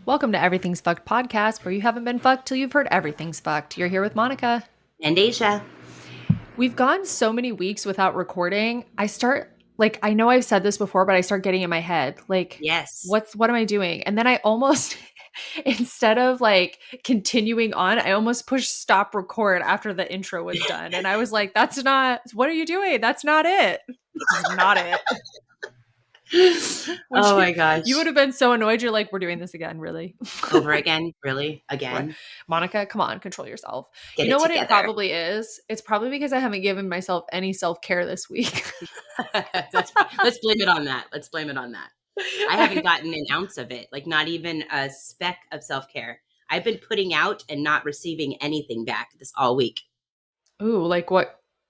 Welcome to Everything's Fucked podcast, where you haven't been fucked till you've heard everything's fucked. You're here with Monica. And Asia. We've gone so many weeks without recording. I know I've said this before, but I start getting in my head, Yes. what am I doing? And then I almost, instead of continuing on, I almost pushed stop record after the intro was done. And I was like, what are you doing? That's not it. This is not it. My gosh. You would have been so annoyed. You're like, we're doing this again, really? Over again? Really? Again? Monica, come on, control yourself. Get you know what together. it probably is? It's probably because I haven't given myself any self-care this week. Let's blame it on that. I haven't gotten an ounce of it, not even a speck of self-care. I've been putting out and not receiving anything back this all week. Ooh,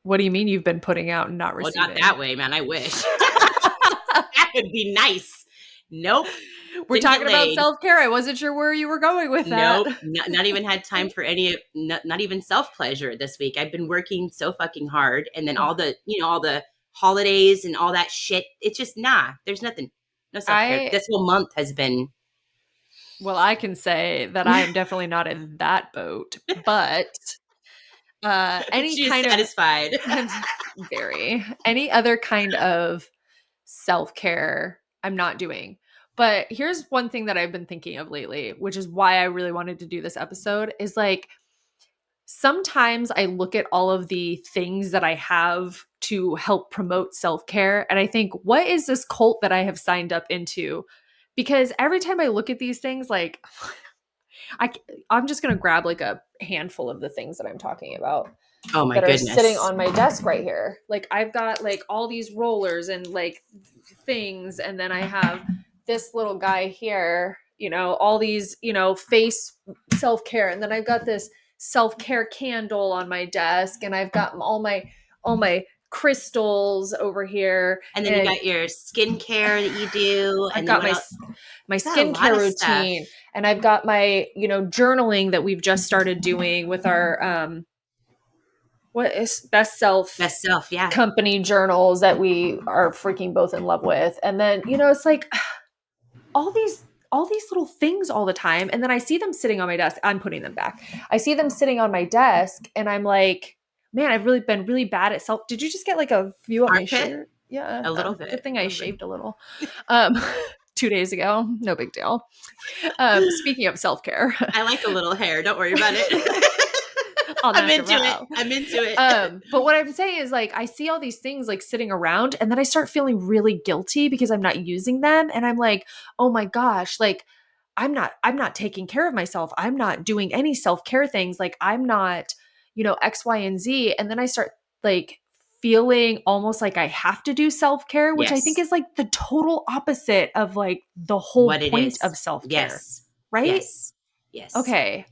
what do you mean you've been putting out and not receiving? Well, not that way, man. I wish. That would be nice. Nope. We're talking about self-care. I wasn't sure where you were going with that. Nope. Not even had time for not even self-pleasure this week. I've been working so fucking hard. And then all the holidays and all that shit. It's just, there's nothing. No self-care. This whole month has been. Well, I can say that I am definitely not in that boat, but She's satisfied. Any other kind of self-care I'm not doing. But here's one thing that I've been thinking of lately, which is why I really wanted to do this episode, is sometimes I look at all of the things that I have to help promote self-care and I think, what is this cult that I have signed up into? Because every time I look at these things, I'm just going to grab a handful of the things that I'm talking about. Oh my goodness. Are sitting on my desk right here. I've got all these rollers and things, and then I have this little guy here, all these, face self-care, and then I've got this self-care candle on my desk, and I've got all my crystals over here, and then you got your skincare that you do. I've got my skincare routine, and I've got my journaling that we've just started doing with our what is best self yeah, company journals that we are freaking both in love with. And then it's all these little things all the time, and then I see them sitting on my desk. I'm putting them back. I see them sitting on my desk, and I'm like, man, I've really been really bad at self. Did you just get a view of my shirt? Yeah, a little bit. Good thing I shaved a little 2 days ago. No big deal. Speaking of self-care, I like a little hair. Don't worry about it. I'm into it. But what I'm saying is I see all these things sitting around, and then I start feeling really guilty because I'm not using them. And I'm like, oh my gosh, I'm not taking care of myself. I'm not doing any self-care things. I'm not, X, Y, and Z. And then I start feeling almost like I have to do self-care, which I think is the total opposite of the whole point of self-care. Yes. Right? Yes. Okay.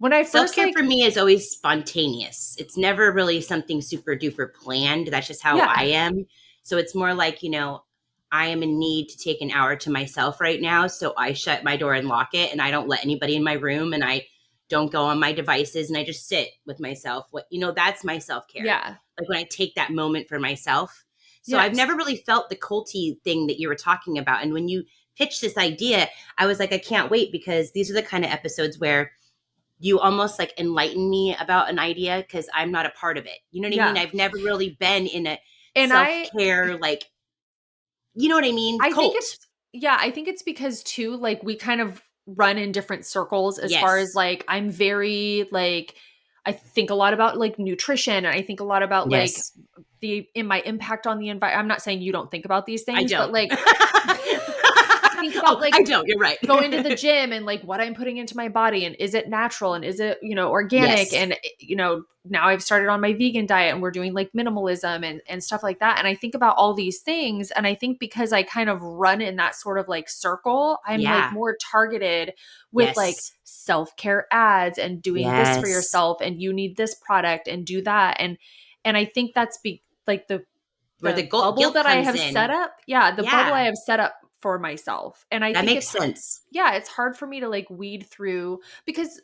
When I first self-care for me is always spontaneous. It's never really something super duper planned. That's just how I am. So it's more I am in need to take an hour to myself right now. So I shut my door and lock it, and I don't let anybody in my room, and I don't go on my devices, and I just sit with myself. That's my self-care. Yeah. When I take that moment for myself. So I've never really felt the culty thing that you were talking about. And when you pitched this idea, I was like, I can't wait, because these are the kind of episodes where you almost enlighten me about an idea, because I'm not a part of it. You know what I mean? I've never really been in a self-care, you know what I mean? I think it's because too, we kind of run in different circles as far as I'm very I think a lot about nutrition, and I think a lot about in my impact on the environment. I'm not saying you don't think about these things, I don't. But I think about I don't. You're right. Going to the gym and what I'm putting into my body, and is it natural, and is it organic, and now I've started on my vegan diet, and we're doing minimalism and stuff like that. And I think about all these things, and I think because I kind of run in that sort of circle, I'm more targeted with self-care ads and doing this for yourself, and you need this product and do that, and I think that's where the bubble that I have set up. Yeah, the bubble I have set up for myself. And I think that makes sense. Yeah, it's hard for me to weed through, because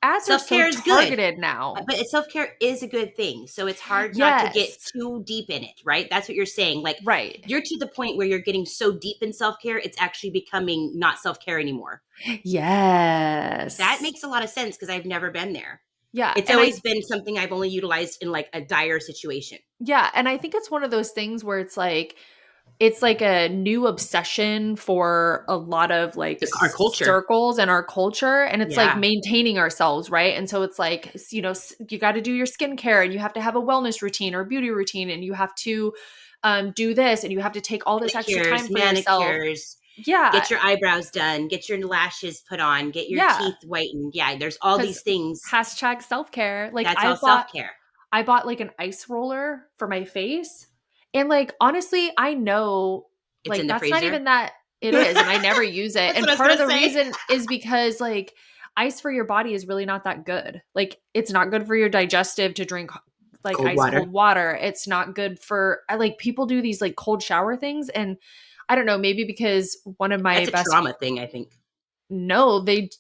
ads are so Self-care is good. targeted now. But self-care is a good thing. So it's hard not to get Yes. too deep in it, right? That's what you're saying. Like Right. you're to the point where you're getting so deep in self-care, it's actually becoming not self-care anymore. That Yes. makes a lot of sense because I've never been there. Yeah. It's And I always been something I've only utilized in like a dire situation. Yeah, and I think it's one of those things where it's like a new obsession for a lot of like Our culture. circles and our culture, and it's like Yeah. maintaining ourselves, right? And so it's like you got to do your skincare, and you have to have a wellness routine or beauty routine, and you have to do this, and you have to take all this extra time Pedicures, for yourself. manicures, Yeah, get your eyebrows done, get your lashes put on, get your yeah, teeth whitened. Yeah, there's all because these things. hashtag self care. Like That's all self-care. I bought like an ice roller for my face. And like honestly, I know It's like in the that's not freezer. even that it is, and I never That's use it. what And I was part of gonna the say. reason is because like ice for your body is really not that good. Like it's not good for your digestive to drink like Cold ice water. cold water. It's not good for like people do these like cold shower things, and I don't know, maybe because one of my That's a best trauma thing, I think. no, It's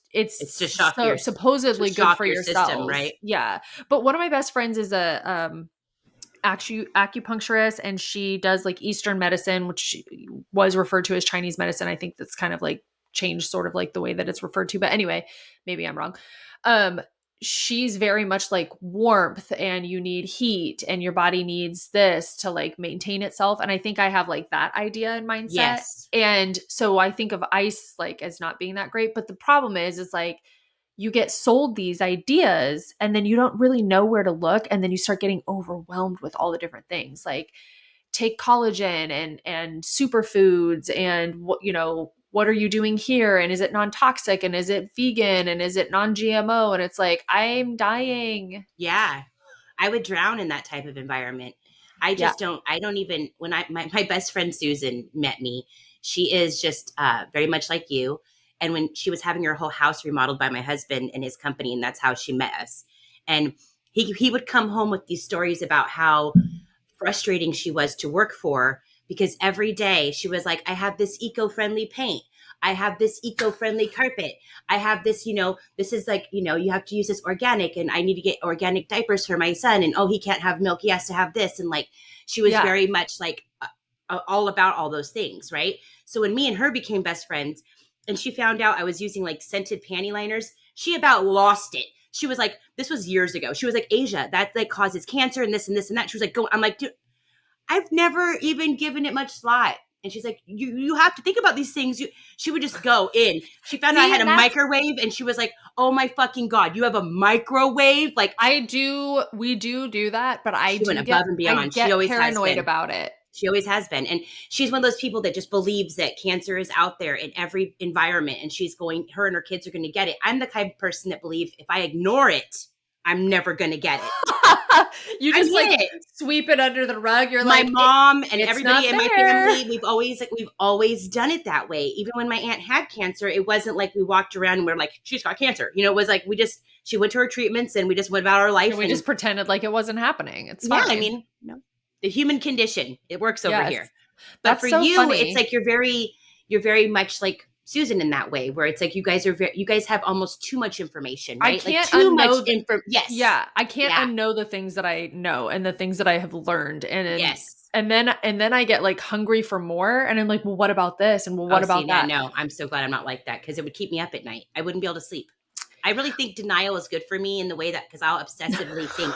to it's shock your to supposedly good shock for your your system, cells. right? Yeah. But one of my best friends is a acupuncturist, and she does like Eastern medicine, which was referred to as Chinese medicine. I think that's kind of like changed sort of like the way that it's referred to. But anyway, maybe I'm wrong. Um, she's very much like warmth, and you need heat, and your body needs this to like maintain itself. And I think I have like that idea and mindset. Yes. And so I think of ice like as not being that great. But the problem is like you get sold these ideas and then you don't really know where to look, and then you start getting overwhelmed with all the different things like take collagen and superfoods, and what are you doing here, and is it non-toxic, and is it vegan, and is it non-GMO, and it's like I'm dying. Yeah. I would drown in that type of environment. Yeah. I don't even, when my best friend Susan met me, she is just very much like you. And when she was having her whole house remodeled by my husband and his company, and that's how she met us. And he would come home with these stories about how frustrating she was to work for because every day she was like, I have this eco-friendly paint. I have this eco-friendly carpet. I have this, this is like, you have to use this organic, and I need to get organic diapers for my son. And oh, he can't have milk. He has to have this. And like, she was Yeah. very much like all about all those things. Right. So when me and her became best friends and she found out I was using like scented panty liners, she about lost it. She was like, this was years ago. She was like, Asia, that like causes cancer and this and this and that. She was like, go. I'm like, dude, I've never even given it much thought. And she's like, you have to think about these things. She would just go in. She found out I See, had a and that's microwave, and she was like, oh my fucking God, you have a microwave? Like, we do that, but she went above and I beyond. She get always has paranoid been. about it. She always has been. And she's one of those people that just believes that cancer is out there in every environment, and her and her kids are going to get it. I'm the kind of person that believes if I ignore it, I'm never going to get it. You I just like get it. sweep it under the rug. You're My like, mom and it's everybody not in my there. family, we've always done it that way. Even when my aunt had cancer, it wasn't like we walked around and we're like, she's got cancer. It was like she went to her treatments and we just went about our life. And we just pretended like it wasn't happening. It's yeah, I fine. mean, the human condition, it works over Yes. here. But That's for so you, it's funny. like you're very much like Susan in that way, where it's like you guys have almost too much information, I right? Like can't too much unknow info. Yes. Yeah, I can't Yeah. unknow the things that I know and the things that I have learned, Yes. and then I get like hungry for more, and I'm like, well, what about this, and well, Oh, what see, about now, that? no, I'm so glad I'm not like that because it would keep me up at night. I wouldn't be able to sleep. I really think denial is good for me in the way that because I'll obsessively think.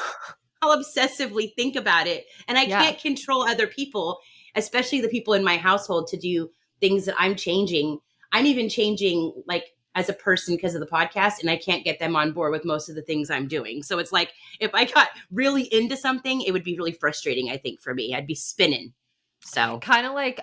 I'll obsessively think about it. And I Yeah. can't control other people, especially the people in my household, to do things that I'm changing. I'm even changing like as a person because of the podcast, and I can't get them on board with most of the things I'm doing. So it's like if I got really into something, it would be really frustrating, I think, for me. I'd be spinning. So Kind of like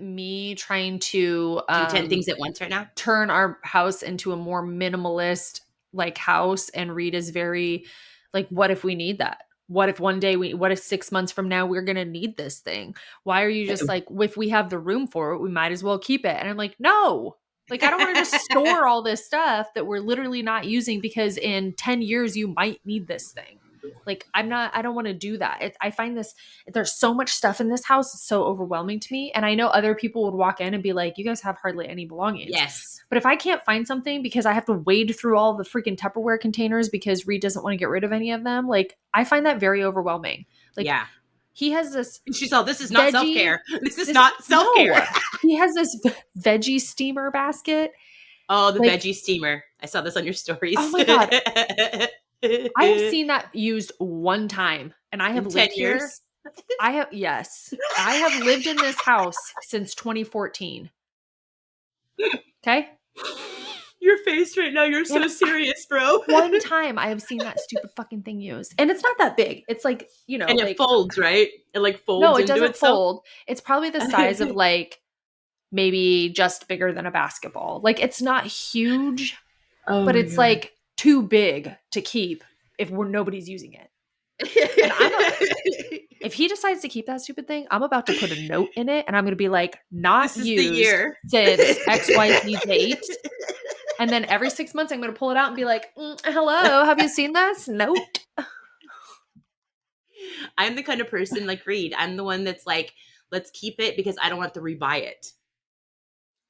me trying to do 10 things at once right now. turn our house into a more minimalist like house, and Reed is very like, what if we need that? What if one day what if 6 months from now we're going to need this thing? Why are you just like, if we have the room for it, we might as well keep it. And I'm like, no. Like, I don't want to just store all this stuff that we're literally not using because in 10 years you might need this thing. Like, I don't want to do that. I find there's so much stuff in this house. It's so overwhelming to me. And I know other people would walk in and be like, you guys have hardly any belongings. Yes. But if I can't find something because I have to wade through all the freaking Tupperware containers because Reed doesn't want to get rid of any of them, like, I find that very overwhelming. Like, Yeah. he has this She's all, this is not veggie, self-care. This is not self-care. no, he has this veggie steamer basket. Oh, the Like, veggie steamer. I saw this on your stories. oh my God. I have seen that used one time, and I have In 10 lived here. years. Yes, I have lived in this house since 2014. Okay. Your face right now, you're so And serious, bro. one time I have seen that stupid fucking thing used. And it's not that big. It's like, And it like, folds, right? It like folds no, it into doesn't itself. fold. It's probably the size of like maybe just bigger than a basketball. Like, it's not huge, but it's like too big to keep if nobody's using it. And if he decides to keep that stupid thing, I'm about to put a note in it, and I'm going to be like, not This is used the year. since XYZ date. And then every 6 months, I'm going to pull it out and be like, hello, have you seen this? Note. I'm the kind of person like Reed. I'm the one that's like, let's keep it because I don't have to rebuy it.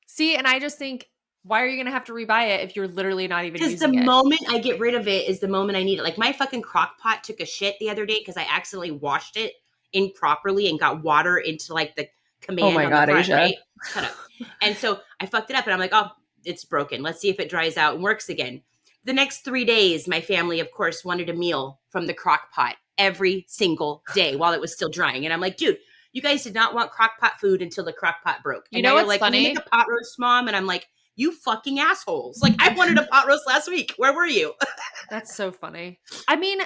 See, and I just think, why are you going to have to rebuy it if you're literally not even using it? Because the moment I get rid of it is the moment I need it. Like, my fucking crock pot took a shit the other day because I accidentally washed it improperly and got water into like the command on the front, Asia. right? Shut up. And so I fucked it up and I'm like, oh, it's broken. Let's see if it dries out and works again. The next 3 days, my family, of course, wanted a meal from the crock pot every single day while it was still drying. And I'm like, dude, you guys did not want crock pot food until the crock pot broke. And you know what's what's like, funny? Can you make a pot roast, Mom? And I'm like, you fucking assholes. Like, I wanted a pot roast last week. Where were you? That's so funny. I mean,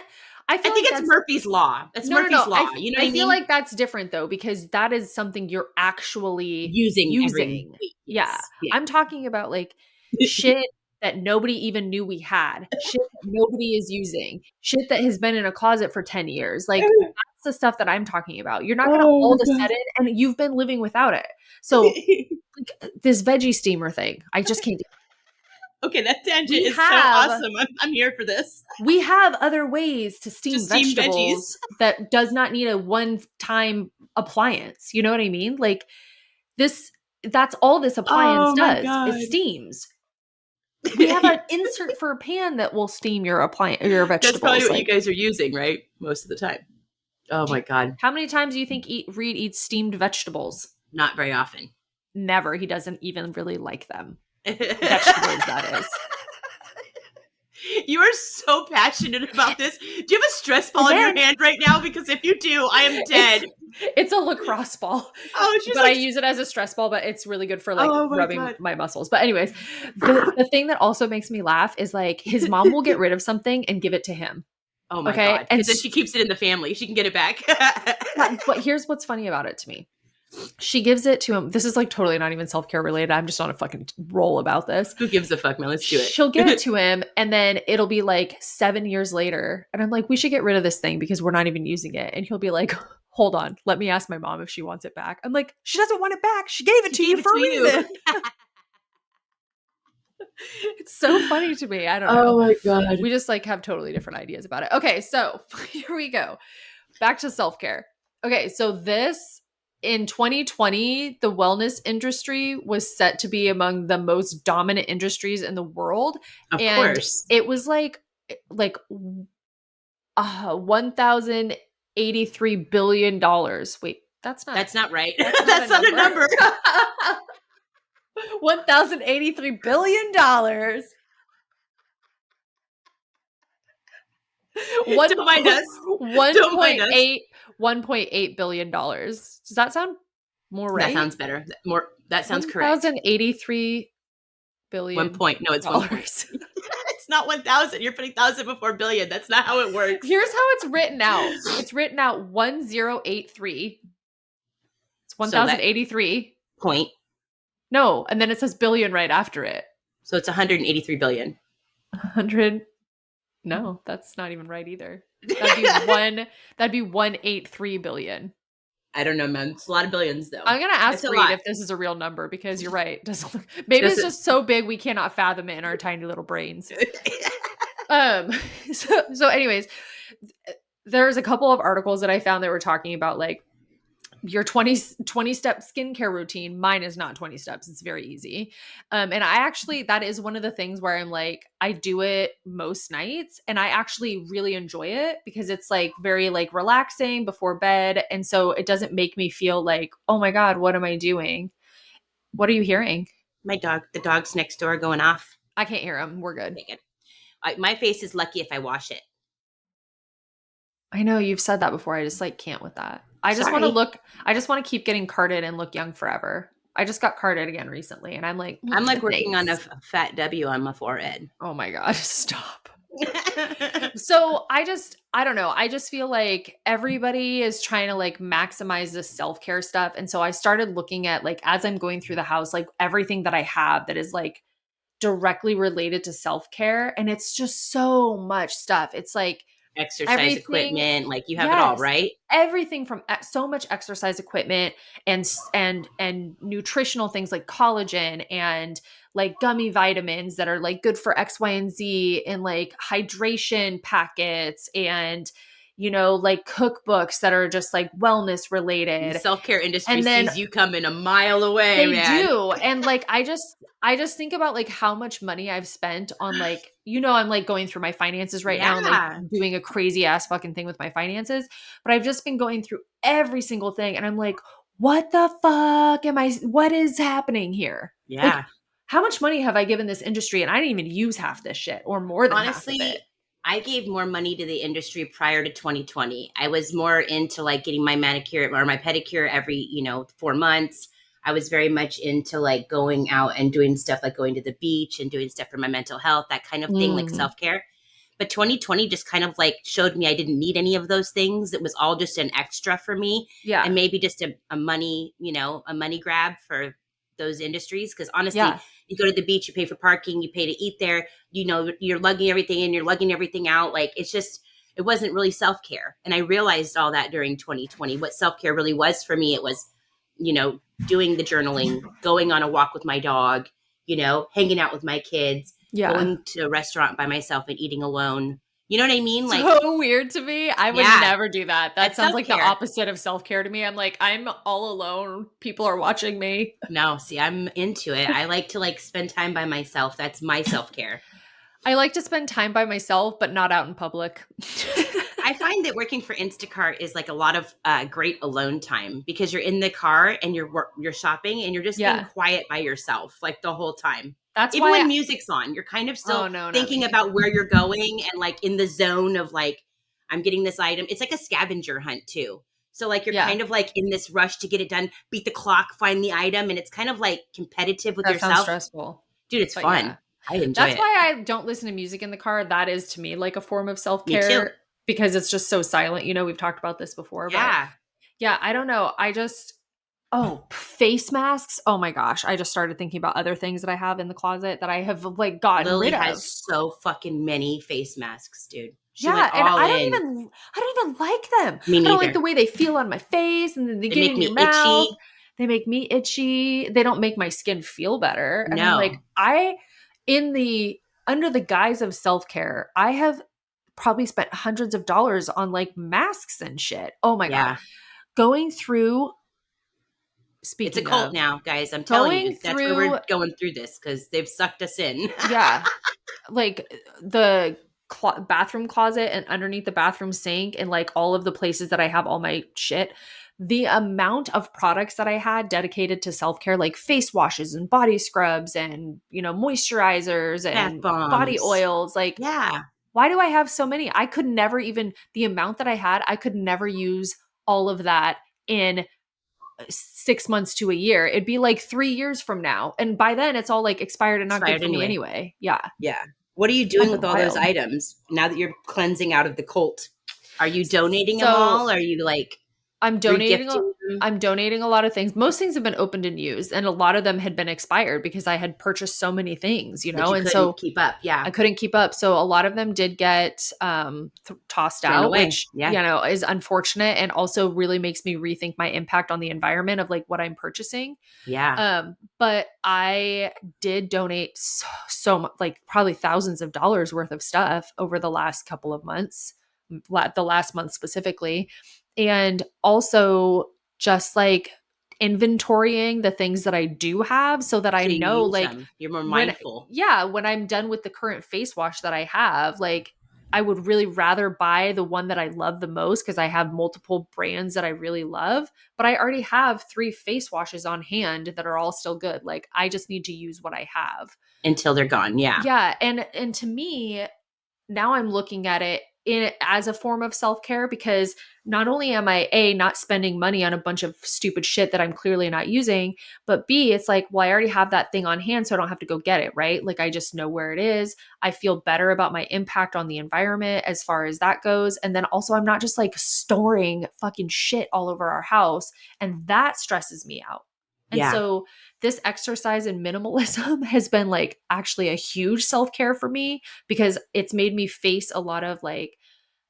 I think it's Murphy's Law. That's Murphy's Law. You know what I mean? feel like that's different though, because that is something you're actually using. Every week. Yes. Yeah. I'm talking about like shit that nobody even knew we had, shit that nobody is using, shit that has been in a closet for 10 years. Like, that's the stuff that I'm talking about. You're not going to all of a sudden, and you've been living without it. So like, this veggie steamer thing, I just can't do it. Okay, that tangent is so awesome. I'm here for this. We have other ways to steam vegetables that does not need a one-time appliance. You know what I mean? Like, that's all this appliance does. It steams. We have an insert for a pan that will steam your vegetables. That's probably what you guys are using, right? Most of the time. Oh my God. How many times do you think Reed eats steamed vegetables? Not very often. Never. He doesn't even really like them. Vegetables, that is. You are so passionate about this. Do you have a stress ball in your hand right now? Because if you do, I am dead. It's a lacrosse ball. Oh, but like, I use it as a stress ball, but it's really good for like rubbing my muscles. But anyways, the thing that also makes me laugh is like his mom will get rid of something and give it to him. Oh my God. And then she keeps it in the family. She can get it back. But here's what's funny about it to me. She gives it to him. This is like totally not even self-care related. I'm just on a fucking roll about this. Who gives a fuck, man? Let's do it. She'll give it to him, and then it'll be like 7 years later. And I'm like, we should get rid of this thing because we're not even using it. And he'll be like, hold on, let me ask my mom if she wants it back. I'm like, she doesn't want it back. She gave it to you for a reason. It's so funny to me. I don't know. Oh my God. We just like have totally different ideas about it. Okay, so here we go. Back to self-care. Okay, so this in 2020, the wellness industry was set to be among the most dominant industries in the world. Of course. It was like $1,083 billion. Wait, that's not right. That's not a number. $1,083 billion. Don't mind us. $1.8 billion. Does that sound more right? That sounds better. That sounds correct. 1,083 billion. 1 point. No, it's 1 point. It's not 1,000. You're putting 1,000 before billion. That's not how it works. Here's how it's written out. It's written out 1083. It's 1,083. Point. No, and then it says billion right after it. So it's 183 billion. 100. No, that's not even right either. That'd be 183 billion. I don't know, man. It's a lot of billions, though. I'm gonna ask Reed if this is a real number because you're right. Maybe it's just so big we cannot fathom it in our tiny little brains. So anyways, There's a couple of articles that I found that were talking about like your 20 step skincare routine. Mine is not 20 steps. It's very easy. And I actually, that is one of the things where I'm like, I do it most nights and I actually really enjoy it because it's like very like relaxing before bed. And so it doesn't make me feel like, oh my God, what am I doing? What are you hearing? My dog, the dog's next door going off. I can't hear him. We're good. Okay, good. My face is lucky if I wash it. I know you've said that before. I just like can't with that. Sorry. I just want to keep getting carded and look young forever. I just got carded again recently and I'm like, I'm like working on a, thanks. a fat W on my forehead. Oh my God, stop. So I don't know. I just feel like everybody is trying to like maximize this self-care stuff. And so I started looking at like, as I'm going through the house, like everything that I have that is like directly related to self-care. And it's just so much stuff. It's like, Exercise everything, equipment, like you have it all, yes, right? everything from so much exercise equipment and nutritional things like collagen and like gummy vitamins that are like good for X, Y, and Z, and like hydration packets and like cookbooks that are just like wellness The related. self-care industry And then sees you coming a mile away, they man. do. And like I just think about like how much money I've spent on like, I'm like going through my finances right now and like Yeah. doing a crazy ass fucking thing with my finances. But I've just been going through every single thing and I'm like, what the fuck what is happening here? Like, Yeah. how much money have I given this industry? And I didn't even use half this shit or more than half of it. Honestly, I gave more money to the industry prior to 2020. I was more into like getting my manicure or my pedicure every, 4 months. I was very much into like going out and doing stuff like going to the beach and doing stuff for my mental health, that kind of thing, like Mm, self care. But 2020 just kind of like showed me I didn't need any of those things. It was all just an extra for me and yeah. maybe just a money, a money grab for those industries. Cause honestly, Yeah. you go to the beach, you pay for parking, you pay to eat there, you're lugging everything in, you're lugging everything out. Like it wasn't really self care. And I realized all that during 2020. What self care really was for me, it was, doing the journaling, going on a walk with my dog, hanging out with my kids, Yeah. going to a restaurant by myself and eating alone. You know what I mean? Like, So weird to me. I would yeah, never do that. That that's sounds self like the care. opposite of self-care to me. I'm like, I'm all alone. People are watching me. No, see, I'm into it. I like to like spend time by myself. That's my self care. I like to spend time by myself, but not out in public. I find that working for Instacart is like a lot of great alone time because you're in the car and you're shopping and you're just being Yeah. quiet by yourself like the whole time. That's Even why when music's on, you're kind of oh still no, not thinking me. about where you're going and like in the zone of like I'm getting this item. It's like a scavenger hunt too. So like you're Yeah. kind of like in this rush to get it done, beat the clock, find the item, and it's kind of like competitive with That sounds yourself. stressful. Dude, it's But yeah. fun. I enjoy That's it. why I don't listen to music in the car. That is to me like a form of Me too. self-care because it's just so silent. We've talked about this before, but Yeah. yeah, I don't know. Oh, face masks. Oh my gosh. I just started thinking about other things that I have in the closet that I have like gotten Lily rid has of. so fucking many face masks, dude. She went Yeah, and all in. I don't even like them. Me I don't like the neither. way they feel on my face and then they They get make in your me mouth. itchy. They make me itchy. They don't make my skin feel better. And I'm like, No. I in the under the guise of self-care, I have probably spent hundreds of dollars on like masks and shit. Oh my god. Yeah. Going through It's a speaking cult of now, guys. I'm telling you. going That's where we're through going through this because they've sucked us in. yeah, like the bathroom closet and underneath the bathroom sink and like all of the places that I have all my shit, the amount of products that I had dedicated to self-care, like face washes and body scrubs and, moisturizers Bath and body bombs. oils, like Yeah. why do I have so many? I could never even the amount that I had, I could never use all of that in 6 months to a year. It'd be like 3 years from now. And by then it's all like expired and not good Expired for me anyway. anyway. Yeah. Yeah. What are you doing Fucking with all those wild. items now that you're cleansing out of the cult? Are you donating them So all? Are you like I'm donating a regifting them? I'm donating a lot of things. Most things have been opened and used, and a lot of them had been expired because I had purchased so many things, That you and couldn't so keep up? Yeah. I couldn't keep up. So a lot of them did get tossed Thrown out, away. which Yeah. is unfortunate and also really makes me rethink my impact on the environment of like what I'm purchasing. Yeah. But I did donate so much, like probably thousands of dollars worth of stuff over the last couple of months. the last month specifically. And also just like inventorying the things that I do have so that I So you know use like them. You're more when, mindful yeah, when I'm done with the current face wash that I have, like I would really rather buy the one that I love the most because I have multiple brands that I really love, but I already have 3 face washes on hand that are all still good. Like I just need to use what I have. until they're gone. Yeah. Yeah, and to me, now I'm looking at it as a form of self-care because not only am I not spending money on a bunch of stupid shit that I'm clearly not using, but B, it's like, well, I already have that thing on hand, so I don't have to go get it, right? Like I just know where it is. I feel better about my impact on the environment as far as that goes. And then also I'm not just like storing fucking shit all over our house. And that stresses me out. And Yeah. so this exercise in minimalism has been like actually a huge self-care for me because it's made me face a lot of like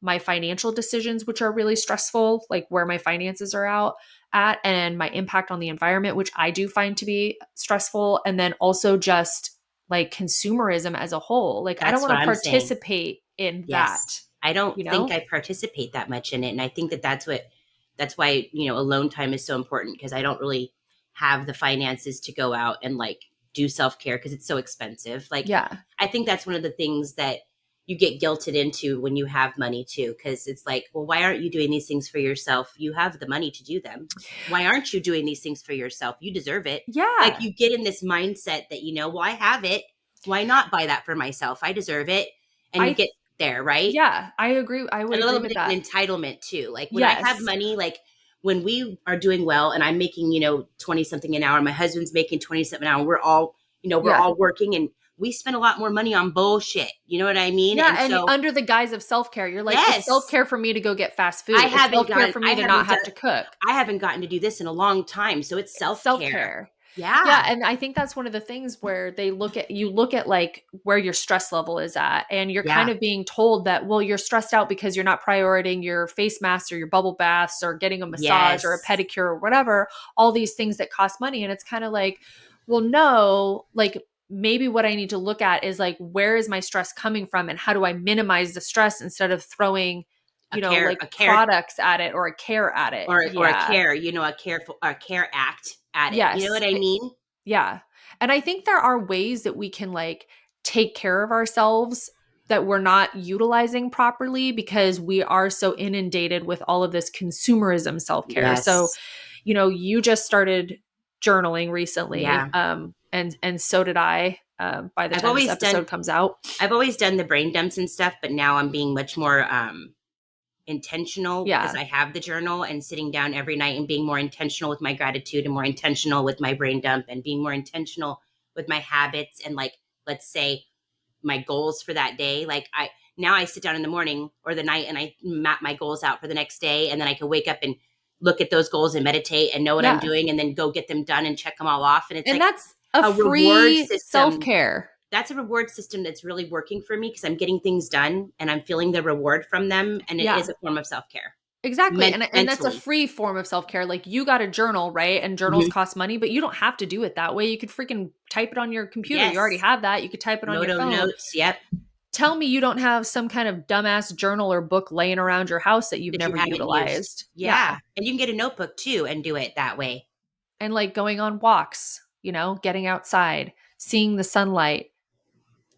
my financial decisions, which are really stressful, like where my finances are out at, and my impact on the environment, which I do find to be stressful. And then also just like consumerism as a whole. Like I don't That's want what to I'm saying. participate in Yes. that, I don't you think know? I participate that much in it. And I think that that's why, alone time is so important because I don't really have the finances to go out and like do self care because it's so expensive. Like, Yeah. I think that's one of the things that you get guilted into when you have money too. Cause it's like, well, why aren't you doing these things for yourself? You have the money to do them. Why aren't you doing these things for yourself? You deserve it. Like, Yeah. you get in this mindset that, well, I have it. Why not buy that for myself? I deserve it. And you I, get there, right? yeah, I agree. I would And a agree little with bit of that. an entitlement too. Like when I have Yes. money, like when we are doing well and I'm making, 20 something an hour, my husband's making 20 something an hour, we're Yeah. all working and we spend a lot more money on bullshit. You know what I mean? Yeah, And and so, under the guise of self-care, you're like, it's yes, self-care for me to go get fast food. It's self-care for me to not have to cook. I haven't gotten to do this in a long time. So it's self care. Self-care. Yeah, Yeah. and I think that's one of the things where you look at like where your stress level is at and you're kind Yeah. of being told that well you're stressed out because you're not prioritizing your face masks or your bubble baths or getting a massage or a Yes. pedicure or whatever, all these things that cost money and it's kind of like well no, like maybe what I need to look at is like where is my stress coming from and how do I minimize the stress instead of throwing like A care products at it or a care at it. or a Yeah. care, a care act at it. You know Yes. what I mean? Yeah. And I think there are ways that we can like take care of ourselves that we're not utilizing properly because we are so inundated with all of this consumerism self-care. So, Yes. you just started journaling recently Yeah. and so did I by the I've time this always done episode comes out. I've always done the brain dumps and stuff, but now I'm being much more intentional because Yeah. I have the journal and sitting down every night and being more intentional with my gratitude and more intentional with my brain dump and being more intentional with my habits and like let's say my goals for that day. Like I sit down in the morning or the night and I map my goals out for the next day and then I can wake up and look at those goals and meditate and know what I'm Yeah. doing and then go get them done and check them all off and it's And like that's a a reward free system. self-care. That's a reward system that's really working for me because I'm getting things done and I'm feeling the reward from them and it is Yeah. a form of self-care Exactly. And that's a mentally. free form of self-care. Like you got a journal, right? And journals Mhm. cost money, but you don't have to do it that way. You could freaking type it on your computer. You already Yes. have that. You could type it on your Moto phone. notes. Yep. Tell me you don't have some kind of dumbass journal or book laying around your house that you've That you never haven't used. utilized. Yeah. Yeah. And you can get a notebook too and do it that way. And like going on walks, getting outside, seeing the sunlight,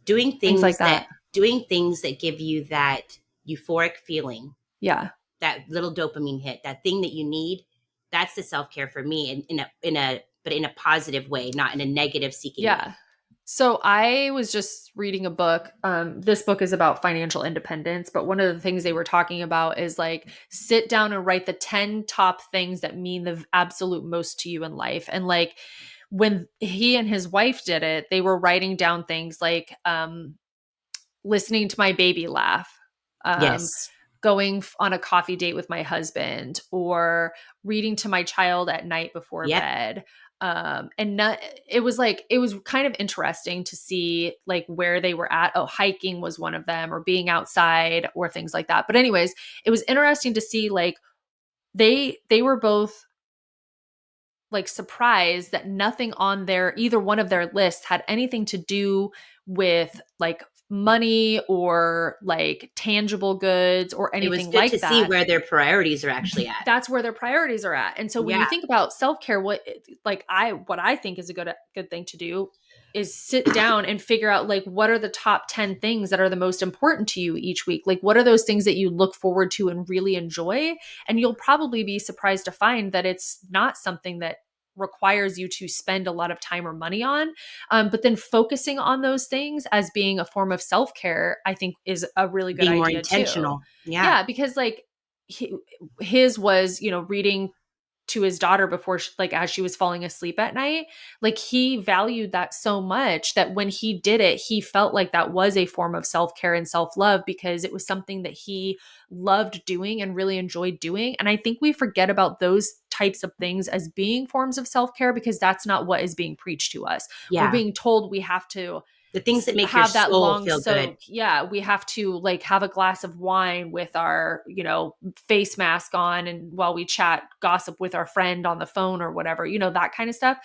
Doing things like things that that. doing things that give you that euphoric feeling, Yeah. that little dopamine hit, that thing that you need. That's the self-care for me in a positive way, not in a negative seeking way. Yeah. So I was just reading a book. This book is about financial independence, but one of the things they were talking about is like sit down and write the 10 top things that mean the absolute most to you in life. And like when he and his wife did it, they were writing down things like listening to my baby laugh, um, Yes. going on a coffee date with my husband, or reading to my child at night before Yep. bed. And not, it was like, it was kind of interesting to see like where they were at. Oh, hiking was one of them, or being outside, or things like that. But, anyways, it was interesting to see like they were both like surprised that nothing on their either one of their lists had anything to do with like money or like tangible goods or It was anything good to like see that. where their priorities are actually at. That's where their priorities are at. And so when you Yeah. think about self-care, what I think is a good thing to do is sit down and figure out like what are the top 10 things that are the most important to you each week? Like what are those things that you look forward to and really enjoy? And you'll probably be surprised to find that it's not something that requires you to spend a lot of time or money on. But then focusing on those things as being a form of self-care, I think is a really good Being more idea too. intentional. Yeah. Yeah, because like he, his was, reading to his daughter before like as she was falling asleep at night. Like he valued that so much that when he did it, he felt like that was a form of self-care and self-love because it was something that he loved doing and really enjoyed doing. And I think we forget about those types of things as being forms of self-care because that's not what is being preached to us. We're Yeah. being told we have to The things that make your have that soul long feel good. soak. Yeah, we have to like have a glass of wine with our, face mask on and while we chat gossip with our friend on the phone or whatever, that kind of stuff.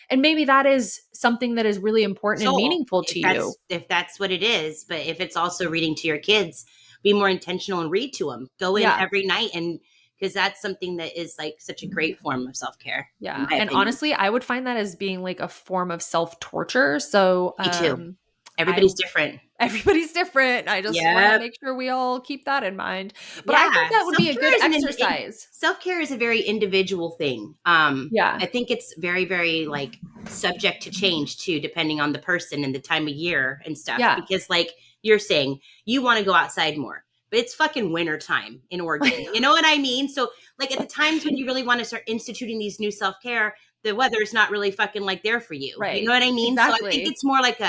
And maybe that is something that is really important and Soul, meaningful to you. if that's what it is. But if it's also reading to your kids, be more intentional and read to them. Go in Yeah. every night, and because that's something that is like such a great form of self-care, in Yeah. my And opinion. honestly, I would find that as being like a form of self-torture. So, Me too. I Everybody's different. everybody's different. I just want to Yep. make sure we all keep that in mind. But I think Yeah, that would be a good exercise. self care is a very individual thing. Yeah. I think it's very, very like subject to change too, depending on the person and the time of year and stuff. Yeah. Because like you're saying, you want to go outside more, but it's fucking winter time in Oregon. You know what I mean? So like at the times when you really want to start instituting these new self care, the weather's not really fucking like there for you. You know Right. what I mean? So I think Exactly. it's more like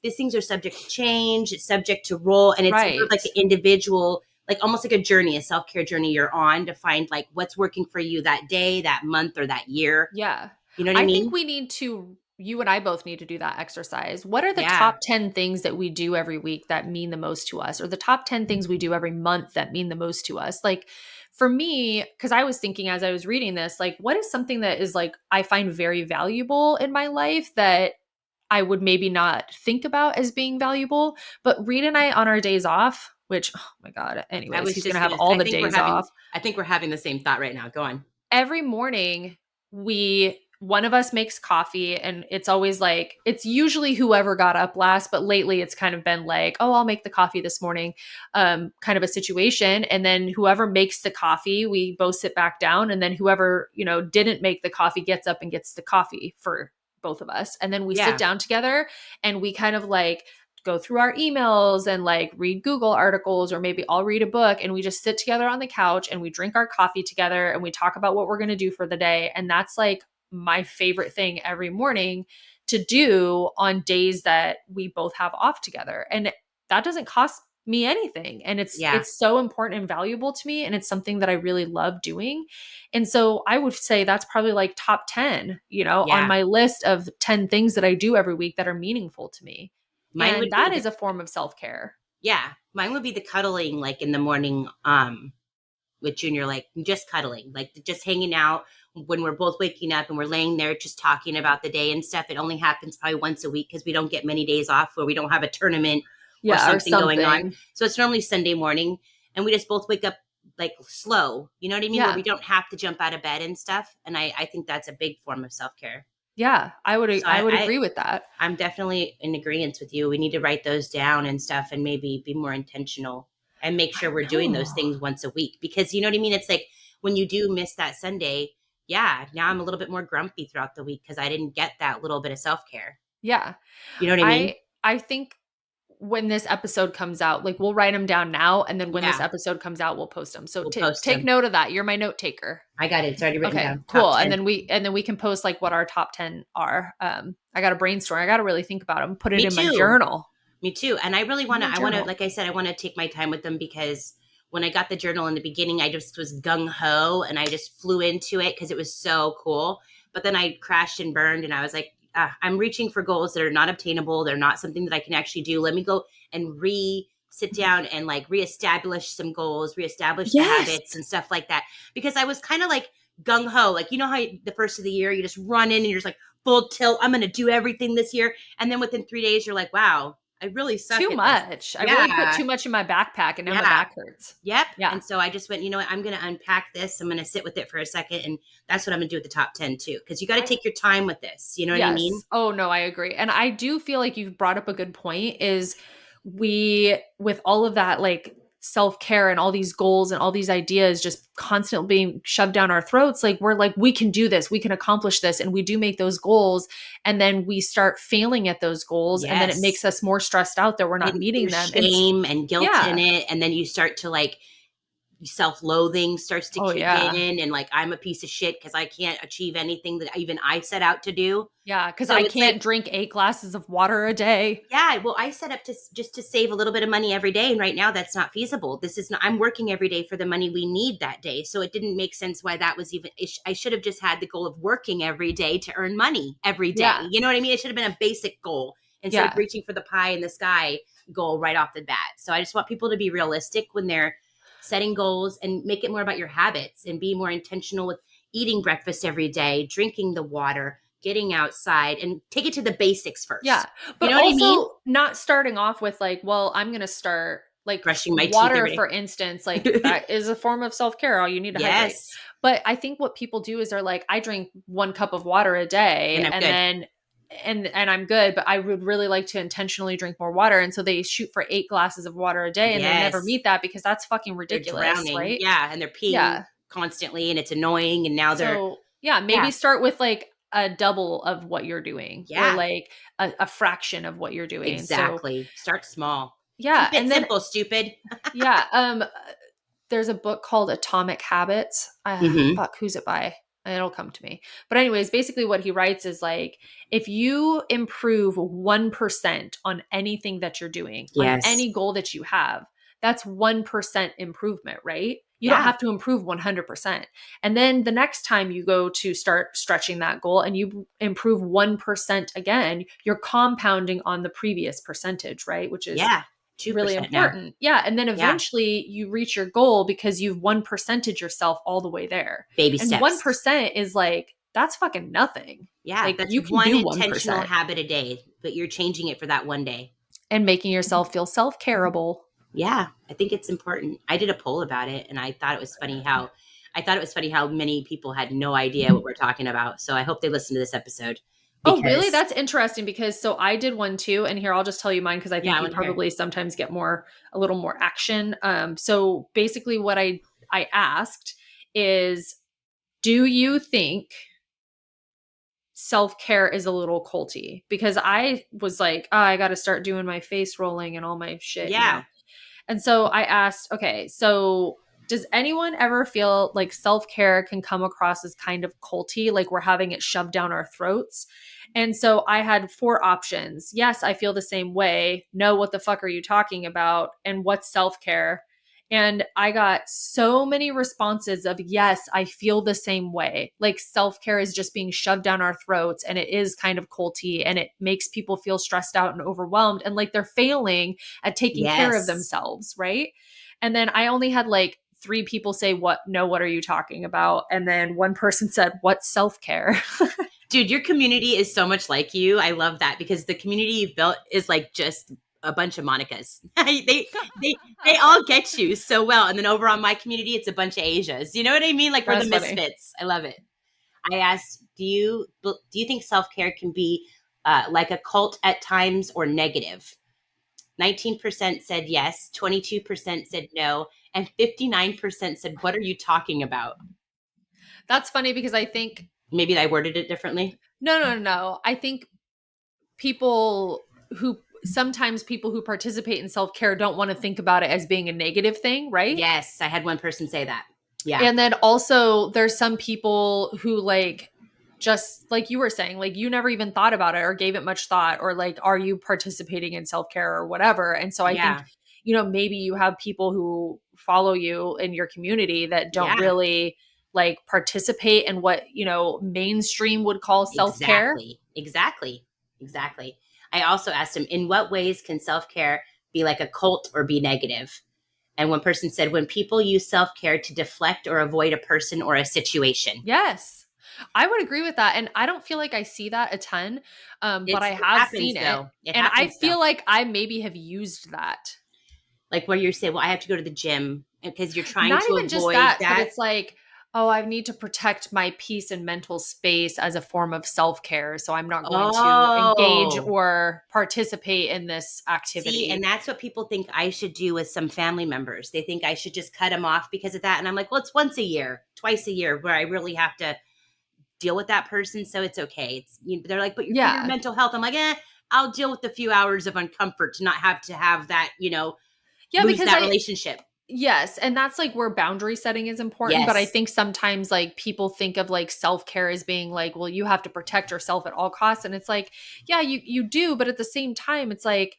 these things are subject to change. It's subject to roll, and it's more Right. like an individual, like almost like a journey, a self-care journey you're on to find like what's working for you that day, that month, or that year. Yeah. You know what I I think mean? we need to, you and I both need to do that exercise. What are the Yeah. top 10 things that we do every week that mean the most to us, or the top 10 things we do every month that mean the most to us? Like for me, because I was thinking as I was reading this, like, what is something that is like, I find very valuable in my life that I would maybe not think about as being valuable? But Reed and I on our days off, which, oh my God, I anyways, was he's going to just have gonna. all the days off. I think we're having the same thought right now. Go on. Every morning one of us makes coffee and it's always like it's usually whoever got up last, but lately it's kind of been like, oh, I'll make the coffee this morning, kind of a situation. And then whoever makes the coffee, we both sit back down, and then whoever didn't make the coffee gets up and gets the coffee for both of us, and then we sit Yeah. down together and we kind of like go through our emails and like read Google articles, or maybe I'll read a book, and we just sit together on the couch and we drink our coffee together and we talk about what we're going to do for the day. And that's like my favorite thing every morning to do on days that we both have off together. And that doesn't cost me anything, and it's Yeah. it's so important and valuable to me, and it's something that I really love doing. And so I would say that's probably like top 10, on Yeah. my list of 10 things that I do every week that are meaningful to me. Mine And would be that the is a form of self-care. Yeah. Mine would be the cuddling, like in the morning. With Junior, like just cuddling, like just hanging out when we're both waking up and we're laying there just talking about the day and stuff. It only happens probably once a week because we don't get many days off where we don't have a tournament or Yeah, or something going on. something. So it's normally Sunday morning, and we just both wake up like slow, you know what I mean? Where we Yeah. don't have to jump out of bed and stuff. And I think that's a big form of self-care. Yeah, So I would agree with that. I'm definitely in agreement with you. We need to write those down and stuff and maybe be more intentional and make I sure we're doing those know. things once a week, because you know what I mean? It's like when you do miss that Sunday, yeah, now I'm a little bit more grumpy throughout the week because I didn't get that little bit of self-care. Yeah. You know what I mean? I think when this episode comes out, like we'll write them down now, and then when this Yeah, episode comes out, we'll post them. So we'll post take them. note of that. You're my note taker. I got it. It's already written Okay, down. Top cool. And 10. then we can post like what our top 10 are. I got to brainstorm. I got to really think about them. Put it Me in my too. journal. Me too. And I really In want my to, journal. like I said, I want to take my time with them because when I got the journal in the beginning, I just was gung ho and I just flew into it because it was so cool. But then I crashed and burned, and I was like, I'm reaching for goals that are not obtainable. They're not something that I can actually do. Let me go and sit down and like reestablish some goals, reestablish the Yes. habits and stuff like that. Because I was kind of like gung ho, like, you know how the first of the year you just run in and you're just like full tilt. I'm going to do everything this year. And then within 3 days, you're like, wow, I really suck Too at this. much. I really put Yeah. too much in my backpack and now my Yeah. back hurts. Yep. Yeah. And so I just went, you know what? I'm going to unpack this. I'm going to sit with it for a second. And that's what I'm going to do with the top 10 too. Cause you got to I take your time with this. You know what I mean? Yes. Oh, no, I agree. And I do feel like you've brought up a good point is we with all of that like self-care and all these goals and all these ideas just constantly being shoved down our throats, like we're like we can do this, we can accomplish this, and we do make those goals and then we start failing at those goals and then it makes Yes. us more stressed out that we're not And meeting there's them. And shame and guilt in yeah. it. And then you start to like, self-loathing starts to Oh kick yeah. in and like I'm a piece of shit because I can't achieve anything that even I set out to do. Yeah, cuz So I it's like, can't drink 8 glasses of water a day. yeah, well, I set up to just to save a little bit of money every day, and right now that's not feasible. This is not. I'm working every day for the money we need that day, so it didn't make sense why that was even. I should have just had the goal of working every day to earn money every day. Yeah. You know what I mean? It should have been a basic goal instead of Yeah. reaching for the pie in the sky goal right off the bat. So I just want people to be realistic when they're setting goals and make it more about your habits and be more intentional with eating breakfast every day, drinking the water, getting outside, and take it to the basics Yeah. first. You But know what I mean? also not starting off with like, well, I'm going to start like Brushing my teeth water, every for instance, like day. that is a form of self care. Oh, you need to hydrate. Yes. But I think what people do is they're like, I drink 1 cup of water a And day I'm and good. then and I'm good, but I would really like to intentionally drink more water. And so they shoot for 8 glasses of water a day and they never Yes. meet that because that's fucking They're ridiculous, drowning. right? Yeah. And they're peeing Yeah. constantly and it's annoying. And now they're, So, yeah, maybe yeah. start with like a double of what you're doing or Yeah. like a fraction of what you're doing. So, Exactly. Start small. yeah, Keep it and then simple, stupid. yeah, there's a book called Atomic Habits. Hmm. Fuck, who's it by? It'll come to me. But anyways, basically what he writes is like if you improve 1% on anything that you're doing, on Yes. any goal that you have, that's 1% improvement, right? You don't Yeah. have to improve 100%. And then the next time you go to start stretching that goal and you improve 1% again, you're compounding on the previous percentage, right? Which is Yeah. really 2% now. important. Yeah. And then Yeah. eventually you reach your goal because you've 1%ed yourself all the way there. Baby And steps. 1% is like, that's fucking nothing. Yeah. Like That's you can one do intentional 1% habit a day, but you're changing it for that one day. and making yourself feel self careable. Yeah, I think it's important. I did a poll about it and I thought it was funny how many people had no idea what we're talking about. So I hope they listen to this episode Oh, really? because That's interesting because so I did one too. And here, I'll just tell you mine because I yeah, think I you want to hear. probably sometimes get a little more action. So basically, what I asked is, do you think self care is a little culty? Because I was like, oh, I got to start doing my face rolling and all my shit, you Yeah. know? And so I asked, okay, so does anyone ever feel like self care can come across as kind of culty, like we're having it shoved down our throats? And so I had 4 options. Yes, I feel the same way. No, what the fuck are you talking about? And what's self care? And I got so many responses of, yes, I feel the same way. Like self care is just being shoved down our throats and it is kind of culty and it makes people feel stressed out and overwhelmed and like they're failing at taking care of Yes. themselves, right? And then I only had like 3 people say, what are you talking about? And then one person said, what's self-care? Dude, your community is so much like you. I love that because the community you've built is like just a bunch of Monicas. They all get you so well. And then over on my community, it's a bunch of Asias. You know what I mean? Like we're the That's funny. misfits. I love it. I asked, do you think self care can be like a cult at times or negative? 19% said yes, 22% said no, and 59% said, "What are you talking about?" That's funny because I think Maybe I worded it differently. no. I think people who sometimes people who participate in self-care don't want to think about it as being a negative thing, right? Yes, I had one person say that. Yeah, And then also there's some people who like just like you were saying, like you never even thought about it or gave it much thought or like are you participating in self-care or whatever. And so I think, yeah, maybe you have people who follow you in your community that don't yeah. really like participate in what, mainstream would call self-care. Exactly. Exactly. Exactly. I also asked him, in what ways can self care be like a cult or be negative? And one person said, when people use self care to deflect or avoid a person or a situation. Yes. I would agree with that, and I don't feel like I see that a ton, but I It have happens seen it, though. It and I happens though. feel like I maybe have used that. Like where you say, well, I have to go to the gym because you're trying Not to even just avoid that, but that. it's like, "Oh, I need to protect my peace and mental space as a form of self-care, so I'm not going to engage Oh, or participate in this see, activity." and that's what people think I should do with some family members. They think I should just cut them off because of that. And I'm like, well, it's once a year, twice a year where I really have to deal with that person. So it's okay. They're like, but for your Yeah. mental health. I'm like, I'll deal with the few hours of uncomfort to not have to have that, Yeah, lose because that I relationship. yes, and that's, like, where boundary setting is important, but I Yes. think sometimes, like, people think of, like, self-care as being like, "Well, you have to protect yourself at all costs," and it's like, yeah, you do, but at the same time, it's like,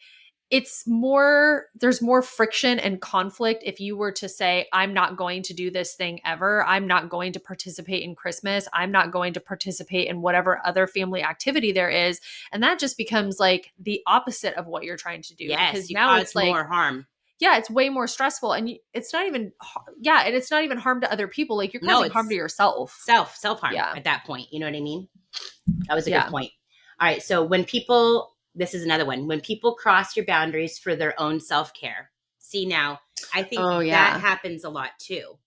it's more there's more friction and conflict if you were to say, "I'm not going to do this thing ever. I'm not going to participate in Christmas. I'm not going to participate in whatever other family activity there is," and that just becomes, like, the opposite of what you're trying to do Yes. because You now cause it's like more harm. yeah, it's way more stressful and it's not even yeah, and it's not even harm to other people, like, you're No, causing harm to it's yourself. self harm Yeah, at that point. You know what I mean? That was a good yeah. point. All right. So when people, this is another one, when people cross your boundaries for their own self care, see now, I think Oh, that yeah. happens a lot too,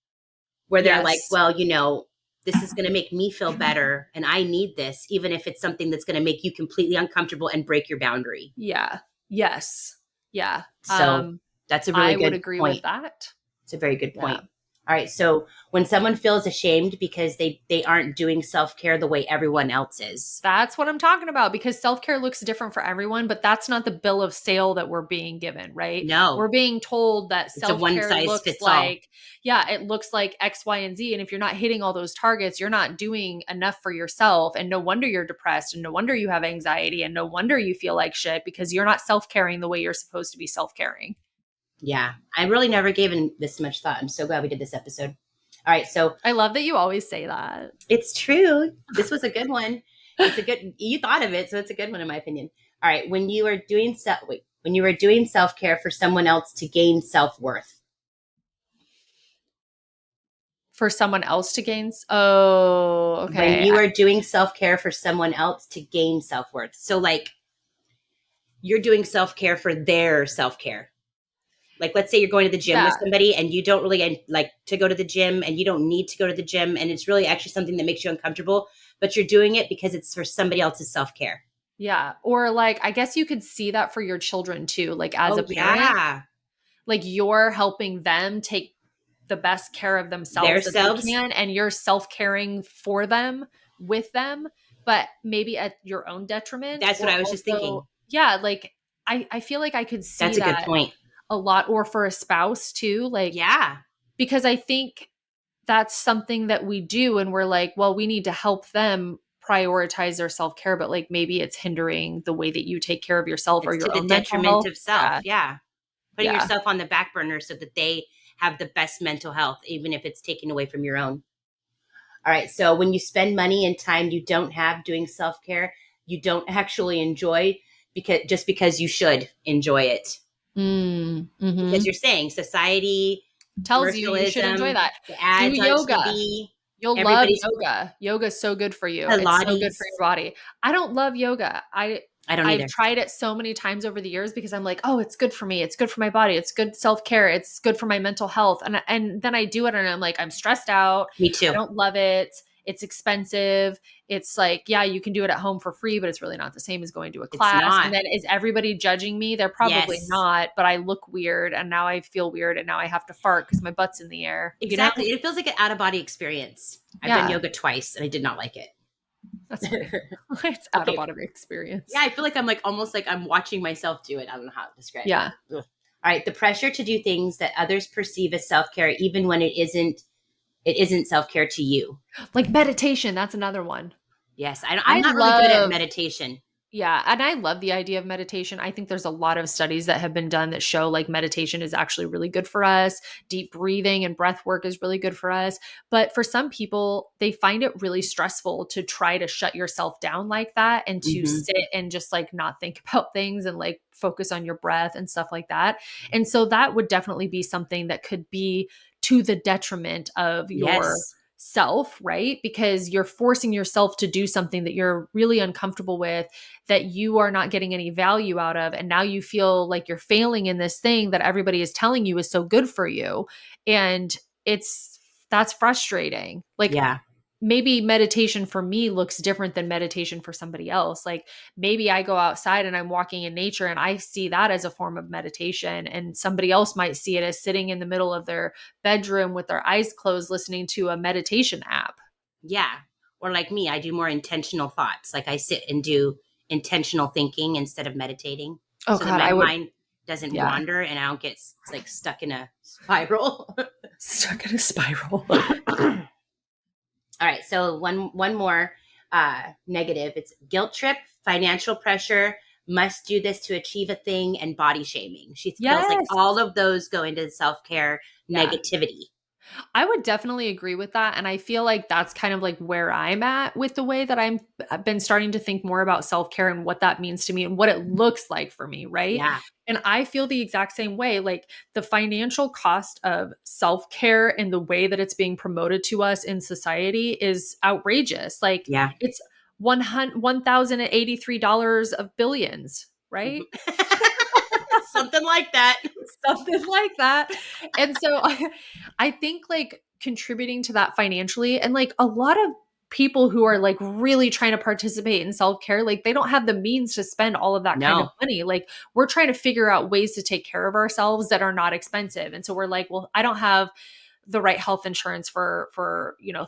where they're like, Yes. well, this is going to make me feel better and I need this, even if it's something that's going to make you completely uncomfortable and break your boundary. Yeah. Yes. Yeah. So that's a really I would good agree with point. that. It's a very good Yeah. point. All right. So when someone feels ashamed because they aren't doing self care the way everyone else is. That's what I'm talking about because self-care looks different for everyone, but that's not the bill of sale that we're being given, right? No, We're being told that it's a one self-care size looks fits all. like, yeah, it looks like X, Y, and Z. And if you're not hitting all those targets, you're not doing enough for yourself. And no wonder you're depressed and no wonder you have anxiety and no wonder you feel like shit because you're not self-caring the way you're supposed to be self-caring. Yeah, I really never given this much thought. I'm so glad we did this episode. All right, so I love that you always say that. it's true. This was a good one. It's a good. You thought of it, so it's a good one in my opinion. All right, when you are doing self care for someone else to gain self worth. For someone else to gain. Oh, When okay. you are doing self care for someone else to gain self worth. So like you're doing self care for their self care. Like let's say you're going to the gym with Yeah. somebody and you don't really like to go to the gym and you don't need to go to the gym and it's really actually something that makes you uncomfortable, but you're doing it because it's for somebody else's self-care. Yeah. Or like, I guess you could see that for your children too. Like, as a Oh parent, yeah. like you're helping them take the best care of Their themselves that they selves. can, and you're self caring for them with them, but maybe at your own detriment. That's what Or I was just also, thinking. yeah, like I feel like I could see That's a good that point. a lot, or for a spouse too. Like, Yeah. because I think that's something that we do and we're like, well, we need to help them prioritize their self-care, but like maybe it's hindering the way that you take care of yourself or It's to your the own mental detriment health. of self. Yeah. Yeah. Putting Yeah. yourself on the back burner so that they have the best mental health, even if it's taken away from your own. All right. So when you spend money and time you don't have doing self care, you don't actually enjoy because you should enjoy it. Because Mm-hmm. you're saying society, Tells you should enjoy commercialism, that. the Do ads on yoga. TV, You'll love everybody's yoga. Yoga's so good for you. It's so good for Pilates. your body. I don't love yoga. I don't I've either. tried it so many times over the years because I'm like, "Oh, it's good for me. It's good for my body. It's good self-care. It's good for my mental health." And then I do it and I'm like, "I'm stressed out. Me I too. don't love it. It's expensive." It's like, yeah, you can do it at home for free, but it's really not the same as going to a It's class. And not. then is everybody judging me? They're probably Yes, not, but I look weird and now I feel weird and now I have to fart because my butt's in the air, you know? exactly. It feels like an out of body experience. I've done Yeah, yoga twice and I did not like it. that's funny. It's out of Okay. body Yeah, experience. I feel like I'm like almost like I'm watching myself do it. I don't know how to describe it. Yeah. Ugh. All right, the pressure to do things that others perceive as self care, even when it isn't self care to you. Like meditation, that's another one. Yes, I'm I not really good at love meditation. Yeah, and I love the idea of meditation. I think there's a lot of studies that have been done that show like meditation is actually really good for us. Deep breathing and breath work is really good for us. But for some people, they find it really stressful to try to shut yourself down like that and to Hmm. sit and just like not think about things and like focus on your breath and stuff like that. And so that would definitely be something that could be to the detriment of your Yes. self, right? Because you're forcing yourself to do something that you're really uncomfortable with, that you are not getting any value out of. And now you feel like you're failing in this thing that everybody is telling you is so good for you. And it's, that's frustrating. Like, Yeah. maybe meditation for me looks different than meditation for somebody else. Like, maybe I go outside and I'm walking in nature and I see that as a form of meditation, and somebody else might see it as sitting in the middle of their bedroom with their eyes closed listening to a meditation app. Yeah. Or like me, I do more intentional thoughts. Like I sit and do intentional thinking instead of meditating Oh so that God, my I would, mind doesn't yeah. wander and I don't get like stuck in a spiral. Stuck in a spiral. All right, so one more negative. It's guilt trip, financial pressure, must do this to achieve a thing, and body shaming. She feels like Yes. all of those go into self care Yeah. negativity. I would definitely agree with that. And I feel like that's kind of like where I'm at with the way that I've been starting to think more about self care and what that means to me and what it looks like for me. Right. Yeah, And I feel the exact same way. Like, the financial cost of self care and the way that it's being promoted to us in society is outrageous. Like, yeah, it's $1,083 of billions, right? something like that. Something like that. And so I think like contributing to that financially, and like a lot of people who are like really trying to participate in self-care, like they don't have the means to spend all of that kind of No, money. Like, we're trying to figure out ways to take care of ourselves that are not expensive. And so we're like, well, I don't have the right health insurance for,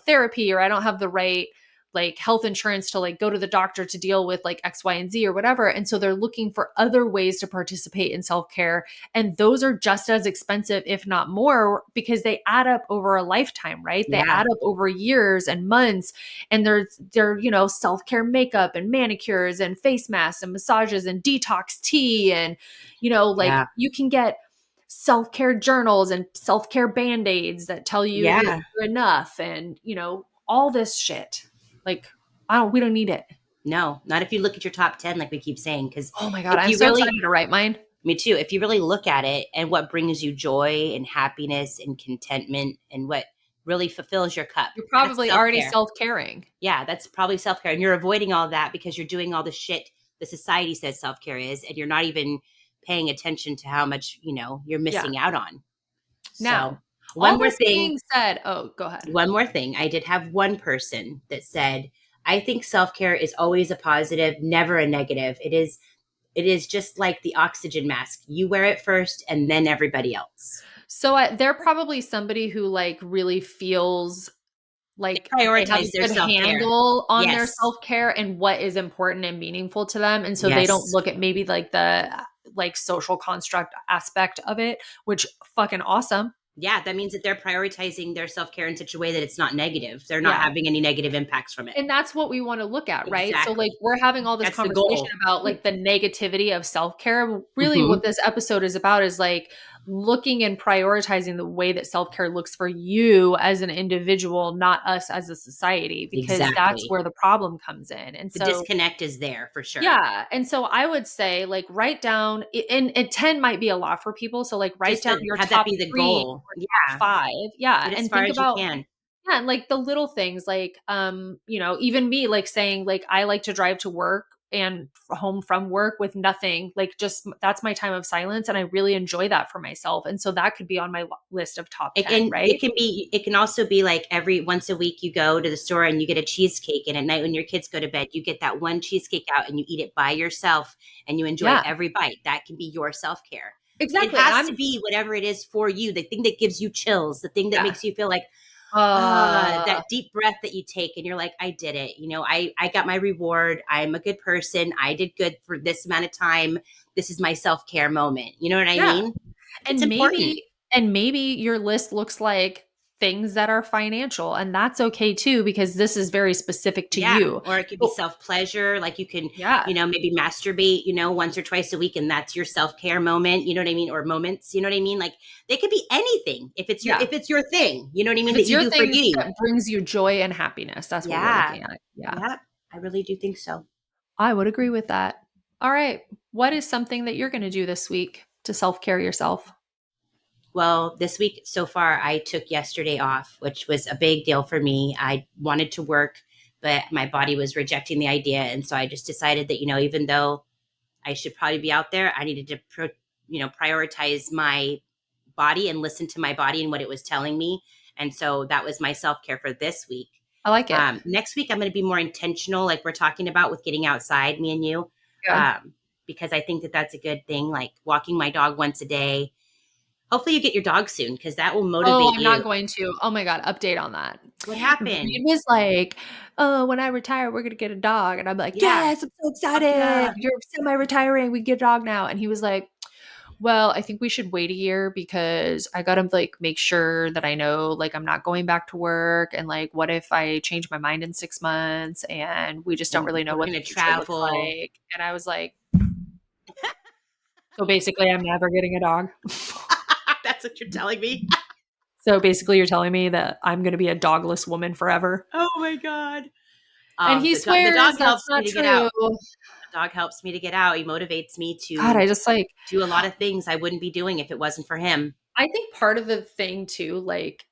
therapy, or I don't have the right like health insurance to like go to the doctor to deal with like X, Y, and Z or whatever. And so they're looking for other ways to participate in self-care. And those are just as expensive, if not more, because they add up over a lifetime, right? They yeah, add up over years and months. And they're self-care makeup and manicures and face masks and massages and detox tea. And, like yeah, you can get self-care journals and self-care band-aids that tell you that yeah. you're enough, and all this shit. Like, we don't need it. No, not if you look at your top 10, like we keep saying. Because Oh my God, if I'm you so really, excited to write mine. me too, if you really look at it and what brings you joy and happiness and contentment and what really fulfills your cup, You're that's probably self already care. self-caring. Yeah, that's probably self care. And you're avoiding all that because you're doing all the shit the society says self care is. And you're not even paying attention to how much, you're Yeah. missing out on. Now, So, one all more this thing. being said, oh, go ahead. One more thing. I did have one person that said, I think self care is always a positive, never a negative. It is just like the oxygen mask. You wear it first and then everybody else. So they're probably somebody who like really feels They like they have a prioritize their good self care. handle on their Yes. self-care and what is important and meaningful to them. And so they don't Yes. look at maybe like the like social construct aspect of it, which fucking awesome. Yeah, that means that they're prioritizing their self care in such a way that it's not negative. They're not Yeah. having any negative impacts from it. And that's what we want to look at, right? So like Exactly. we're having all this That's the conversation goal. about like the negativity of self-care. Really what Hmm. this episode is about is like looking and prioritizing the way that self-care looks for you as an individual, not us as a society, because that's Exactly. where the problem comes in. And The so disconnect is there for sure. yeah, and so I would say like write down, and 10 might be a lot for people, so like write Just down to your have that top be the 3 goal. or top Yeah. 5. Yeah, Get as and far think as you about, can. yeah, and like the little things like, even me like saying like I like to drive to work and home from work with nothing, like just that's my time of silence, and I really enjoy that for myself. And so that could be on my list of top 10, And right? it can also be like every once a week you go to the store and you get a cheesecake, and at night when your kids go to bed you get that one cheesecake out and you eat it by yourself and you enjoy Yeah, every bite. That can be your self-care. It exactly. And has I'm to be whatever it is for you, the thing that gives you chills, the thing that yeah. makes you feel like Uh that deep breath that you take and you're like, I did it. I got my reward. I'm a good person. I did good for this amount of time. This is my self-care moment. You know what I yeah. mean? It's And important. maybe your list looks like things that are financial, and that's okay too, because this is very specific to Yeah. you. Or it could be Oh, self pleasure. Like you can, yeah. maybe masturbate, once or twice a week and that's your self care moment. You know what I mean? Or moments, you know what I mean? Like they could be anything Yeah. if it's your thing, you know what I If mean? That it's you your do for thing you. that brings you joy and happiness, that's what we're Yeah. looking at. Yeah. Yeah. I really do think so. I would agree with that. All right. What is something that you're going to do this week to self-care yourself? Well, this week so far, I took yesterday off, which was a big deal for me. I wanted to work, but my body was rejecting the idea. And so I just decided that, even though I should probably be out there, I needed to, prioritize my body and listen to my body and what it was telling me. And so that was my self care for this week. I like it. Next week, I'm going to be more intentional, like we're talking about with getting outside, me and you, Yeah. because I think that that's a good thing, like walking my dog once a day. Hopefully you get your dog soon because that will Oh, motivate I'm you. not going to. Oh my God, update on that. What Reed happened? was like, "Oh, when I retire, we're gonna get a dog." And I'm like, Yeah. "Yes, I'm so Fuck excited. yeah. You're semi-retiring. We get a dog now." And he was like, "Well, I think we should wait a year because I gotta like make sure that I know like I'm not going back to work and like what if I change my mind in 6 months and we just don't And really know we're what going the to future looks travel. like." And I was like, "So basically, I'm never getting a dog." That's what you're telling me. So basically, you're telling me that I'm going to be a dogless woman forever. Oh my God. And Oh, he the swears dog that's helps me not to get true. out. The dog helps me to get out. He motivates me God, to I just like, do a lot of things I wouldn't be doing if it wasn't for him. I think part of the thing too, like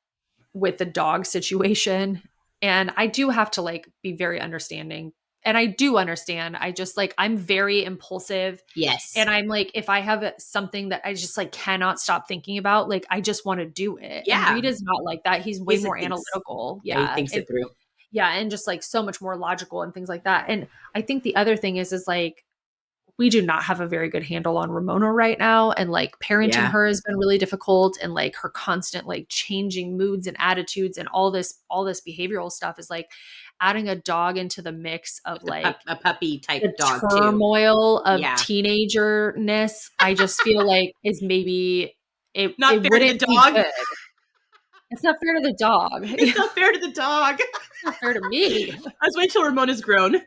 with the dog situation, and I do have to like be very understanding. And I do understand. I just like, I'm very impulsive. Yes. And I'm like, if I have something that I just like cannot stop thinking about, like I just want to do it. And Yeah. Reed is not like that. He's way He's like more thinks. analytical. Yeah, he Yeah. thinks it through. Yeah, and just like so much more logical and things like that. And I think the other thing is like we do not have a very good handle on Ramona right now, and like parenting Yeah. her has been really difficult, and like her constant like changing moods and attitudes and all this behavioral stuff is like adding a dog into the mix of With like a puppy type the dog too. turmoil of Yeah. teenagerness. I just feel like is maybe it Not fair to the wouldn't be dog. good. It's not fair to the dog. It's It's not fair to the dog. not fair to me. Let's wait till Ramona's grown.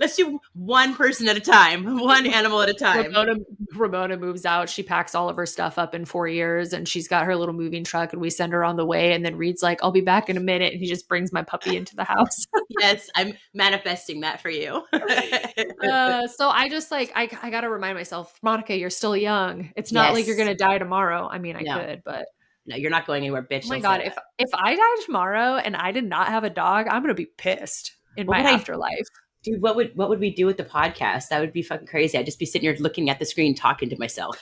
Let's do one person at a time, one animal at a time. Ramona Ramona moves out. She packs all of her stuff up in 4 years and she's got her little moving truck and we send her on the way. And then Reed's like, "I'll be back in a minute." And he just brings my puppy into the house. Yes, I'm manifesting that for you. So I just like, I got to remind myself, Monica, you're still young. It's not like you're Yes. going to die tomorrow. I mean, I No, could, but no, you're not going anywhere, bitch. oh my Don't say God, that. if I die tomorrow and I did not have a dog, I'm going to be pissed in What my would I afterlife. do? What would we do with the podcast? That would be fucking crazy. I'd just be sitting here looking at the screen talking to myself.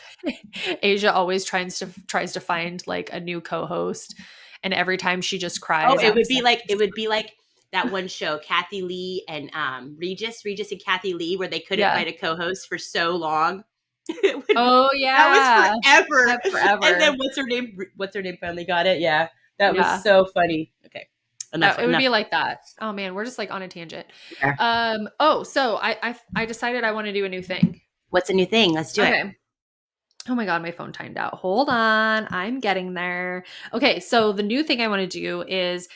Asia always tries to find like a new co-host. And every time she just Oh, cries it out of would be like it sadness. would be like that one show, Kathy Lee and Regis and Kathy Lee, where they couldn't Yeah. find a co-host for so long. It would be, Oh that was yeah. forever. And Forever. then what's her name? What's her name? Finally got it. Yeah, that was Yeah. so funny. Okay, enough. It would Enough. be like that. Oh man, we're just like on a tangent. Yeah. Oh, so I decided I want to do a new thing. What's a new thing? Let's do it. Okay. Oh my God, my phone timed out. Hold on. I'm getting there. Okay, so the new thing I want to do is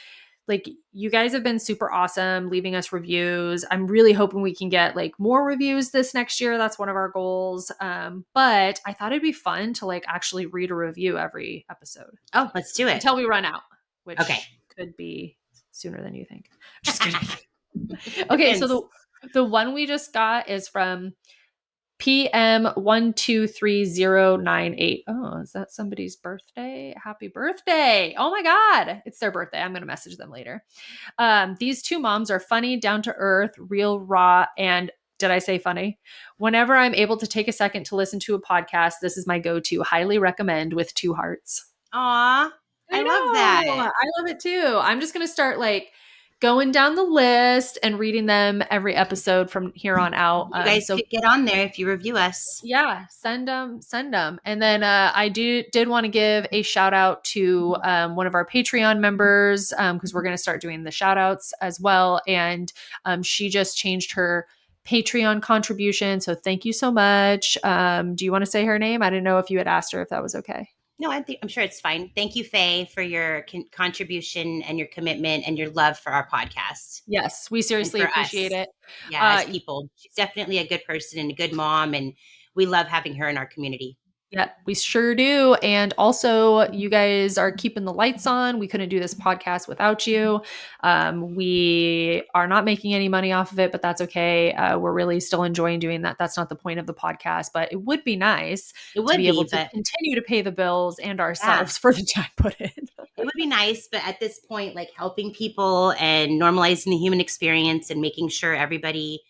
like you guys have been super awesome leaving us reviews. I'm really hoping we can get like more reviews this next year. That's one of our goals. But I thought it'd be fun to like actually read a review every episode Oh, let's do it. until we run out, Okay. which could be sooner than you think. Just kidding. Okay, so Depends. the one we just got is from PM123098. Oh, is that somebody's birthday? Happy birthday. Oh my God. It's their birthday. I'm going to message them later. These two moms are funny, down to earth, real, raw, and did I say funny? Whenever I'm able to take a second to listen to a podcast, this is my go-to. Highly recommend with 2 hearts. Aw, I love that. I love it too. I'm just going to start like going down the list and reading them every episode from here on out. You guys So could get on there if you review us. yeah, send them. And then I did want to give a shout out to one of our Patreon members because we're going to start doing the shout outs as well. And she just changed her Patreon contribution. So thank you so much. Do you want to say her name? I didn't know if you had asked her if that was okay. No, I'm sure it's fine. Thank you, Faye, for your contribution and your commitment and your love for our podcast Yes, we and seriously for appreciate us. it. Yeah, as people, she's definitely a good person and a good mom, and we love having her in our community. Yeah, we sure do. And also, you guys are keeping the lights on. We couldn't do this podcast without you. We are not making any money off of it, but that's okay. We're really still enjoying doing that. That's not the point of the podcast, but it would be nice It to would be be, able to but continue to pay the bills and yeah, ourselves for the time put in. it would be nice. But at this point, like helping people and normalizing the human experience and making sure everybody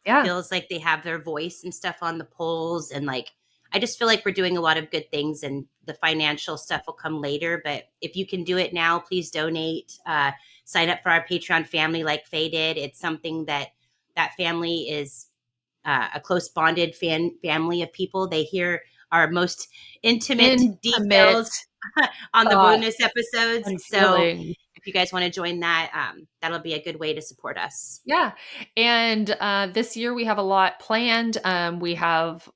Yeah. feels like they have their voice and stuff on the polls. And like, I just feel like we're doing a lot of good things, and the financial stuff will come later. But if you can do it now, please donate. Sign up for our Patreon family like Faye did. It's something that family is a close bonded family of people. They hear our most intimate Intimate details on the bonus thoughts episodes. and So feelings. if you guys want to join that, that'll be a good way to support us. Yeah. And this year we have a lot planned. We have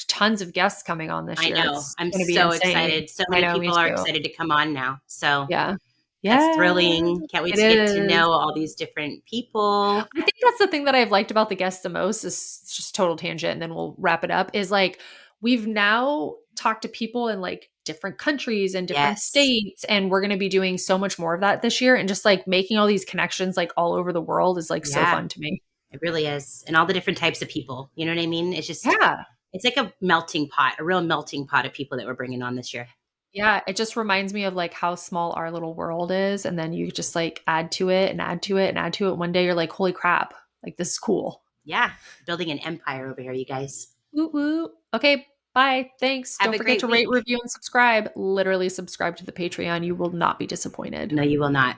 tons of guests coming on this I year. know. It's I'm going to be so insane. excited. So I many know, me people are too. excited to come on now. So Yeah. that's Yeah, thrilling. Can't wait it to get to is. know all these different people. I think that's the thing that I've liked about the guests the most is just total tangent and then we'll wrap it up is like we've now talked to people in like different countries and different Yes. states and we're going to be doing so much more of that this year and just like making all these connections like all over the world is like so Yeah, fun to me. it really is. And all the different types of people. You know what I mean? It's just, Yeah. it's like a melting pot, a real melting pot of people that we're bringing on this year. Yeah, it just reminds me of like how small our little world is and then you just like add to it and add to it and add to it. One day you're like, "Holy crap. Like this is cool." Yeah. Building an empire over here, you guys. Woo woo. Okay, bye. Thanks. Have Don't a forget great to rate, week. review, and subscribe. Literally subscribe to the Patreon. You will not be disappointed. No, you will not.